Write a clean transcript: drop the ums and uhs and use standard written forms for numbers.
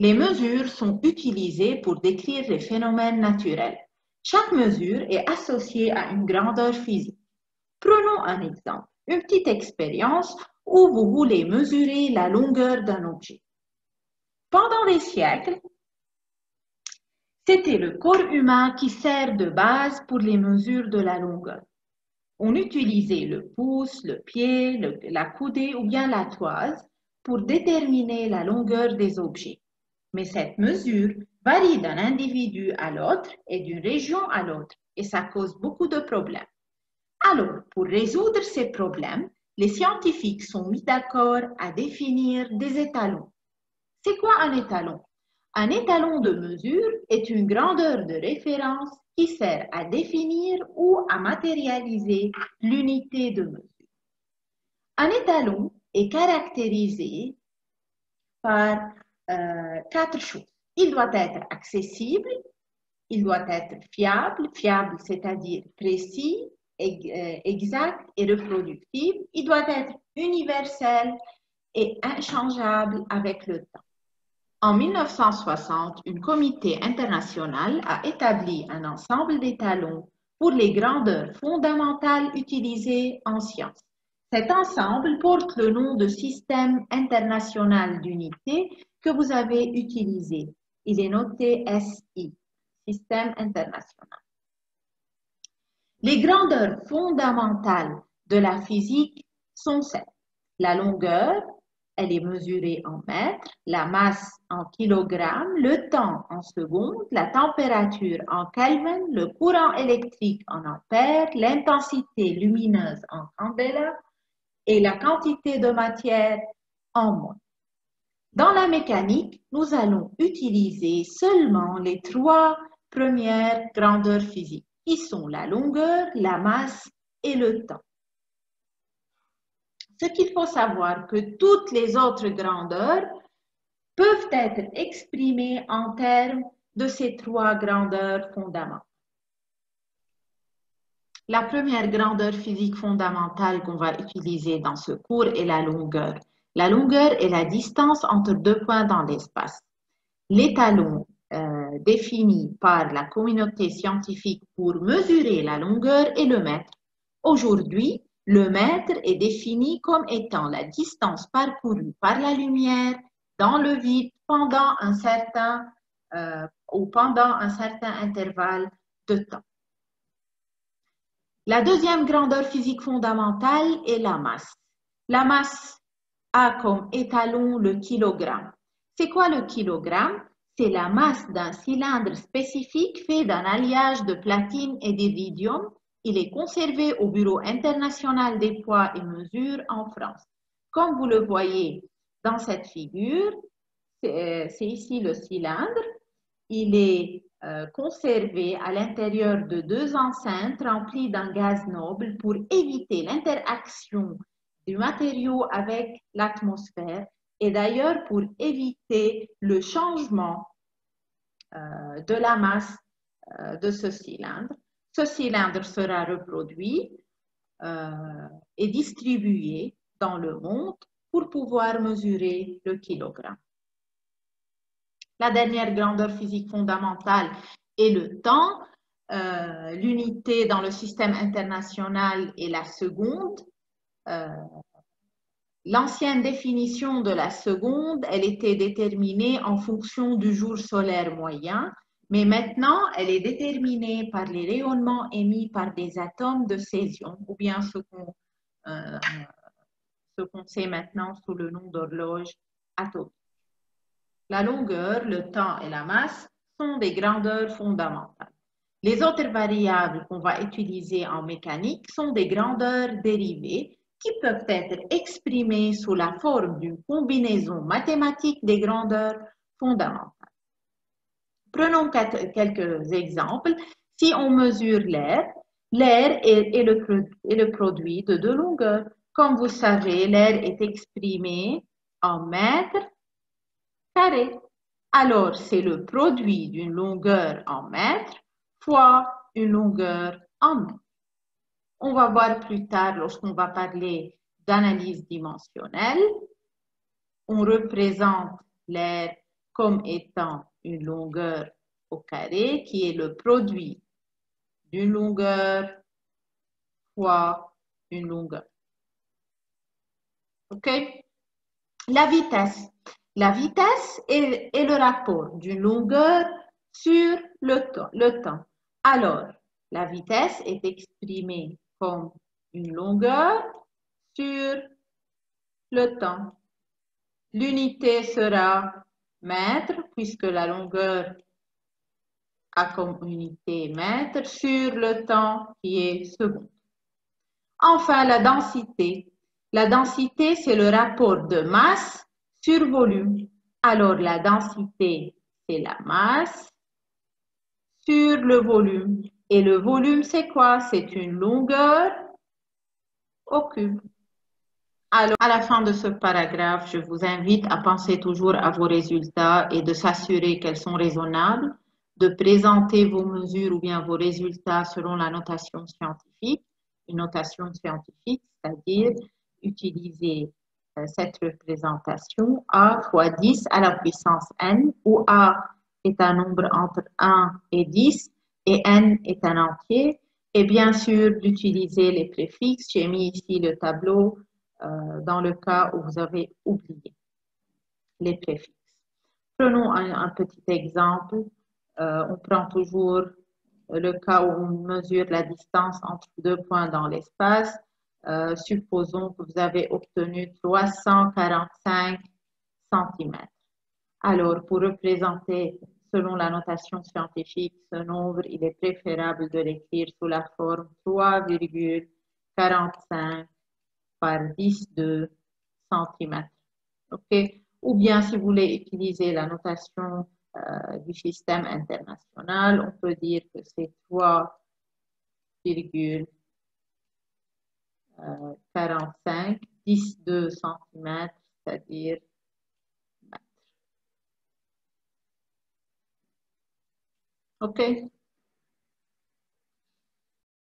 Les mesures sont utilisées pour décrire les phénomènes naturels. Chaque mesure est associée à une grandeur physique. Prenons un exemple, une petite expérience où vous voulez mesurer la longueur d'un objet. Pendant des siècles, c'était le corps humain qui sert de base pour les mesures de la longueur. On utilisait le pouce, le pied, la coudée ou bien la toise pour déterminer la longueur des objets. Mais cette mesure varie d'un individu à l'autre et d'une région à l'autre et ça cause beaucoup de problèmes. Alors, pour résoudre ces problèmes, les scientifiques sont mis d'accord à définir des étalons. C'est quoi un étalon? Un étalon de mesure est une grandeur de référence qui sert à définir ou à matérialiser l'unité de mesure. Un étalon est caractérisé par 4 choses. Il doit être accessible, il doit être fiable, c'est-à-dire précis, exact et reproductible. Il doit être universel et inchangeable avec le temps. En 1960, un comité international a établi un ensemble d'étalons pour les grandeurs fondamentales utilisées en sciences. Cet ensemble porte le nom de Système international d'unité que vous avez utilisé. Il est noté SI, Système international. Les grandeurs fondamentales de la physique sont celles. La longueur, elle est mesurée en mètres, la masse en kilogrammes, le temps en secondes, la température en Kelvin, le courant électrique en ampères, l'intensité lumineuse en candela et la quantité de matière en mol. Dans la mécanique, nous allons utiliser seulement les 3 premières grandeurs physiques, qui sont la longueur, la masse et le temps. Ce qu'il faut savoir que toutes les autres grandeurs peuvent être exprimées en termes de ces 3 grandeurs fondamentales. La première grandeur physique fondamentale qu'on va utiliser dans ce cours est la longueur. La longueur est la distance entre 2 points dans l'espace. L'étalon défini par la communauté scientifique pour mesurer la longueur est le mètre. Aujourd'hui, le mètre est défini comme étant la distance parcourue par la lumière dans le vide pendant un certain intervalle de temps. La deuxième grandeur physique fondamentale est la masse. La masse a comme étalon le kilogramme. C'est quoi le kilogramme? C'est la masse d'un cylindre spécifique fait d'un alliage de platine et d'iridium. Il est conservé au Bureau international des poids et mesures en France. Comme vous le voyez dans cette figure, c'est ici le cylindre. Il est conservé à l'intérieur de 2 enceintes remplies d'un gaz noble pour éviter l'interaction du matériau avec l'atmosphère et d'ailleurs pour éviter le changement de la masse de ce cylindre. Ce cylindre sera reproduit et distribué dans le monde pour pouvoir mesurer le kilogramme. La dernière grandeur physique fondamentale est le temps. L'unité dans le système international est la seconde. L'ancienne définition de la seconde, elle était déterminée en fonction du jour solaire moyen, mais maintenant, elle est déterminée par les rayonnements émis par des atomes de césium, ou bien ce qu'on sait maintenant sous le nom d'horloge atomique. La longueur, le temps et la masse sont des grandeurs fondamentales. Les autres variables qu'on va utiliser en mécanique sont des grandeurs dérivées qui peuvent être exprimées sous la forme d'une combinaison mathématique des grandeurs fondamentales. Prenons quelques exemples. Si on mesure l'air, l'air est le produit de 2 longueurs. Comme vous savez, l'air est exprimé en mètres carrés. Alors, c'est le produit d'une longueur en mètres fois une longueur en mètres. On va voir plus tard, lorsqu'on va parler d'analyse dimensionnelle, on représente l'air comme étant une longueur au carré qui est le produit d'une longueur fois une longueur. OK? La vitesse. La vitesse est le rapport d'une longueur sur le temps. Alors, la vitesse est exprimée comme une longueur sur le temps. L'unité sera mètre, puisque la longueur a comme unité mètre, sur le temps qui est seconde. Enfin, la densité. La densité, c'est le rapport de masse sur volume. Alors, la densité, c'est la masse sur le volume. Et le volume, c'est quoi? C'est une longueur au cube. Alors, à la fin de ce paragraphe, je vous invite à penser toujours à vos résultats et de s'assurer qu'elles sont raisonnables, de présenter vos mesures ou bien vos résultats selon la notation scientifique. Une notation scientifique, c'est-à-dire utiliser cette représentation A fois 10 à la puissance n, où A est un nombre entre 1 et 10 et n est un entier. Et bien sûr, d'utiliser les préfixes. J'ai mis ici le tableau dans le cas où vous avez oublié les préfixes. Prenons un petit exemple. On prend toujours le cas où on mesure la distance entre deux points dans l'espace. Supposons que vous avez obtenu 345 cm. Alors, pour représenter selon la notation scientifique ce nombre, il est préférable de l'écrire sous la forme 3,45 par 10,2 cm. OK? Ou bien, si vous voulez utiliser la notation du système international, on peut dire que c'est 3,45, 10,2 cm, c'est-à-dire mètres. OK?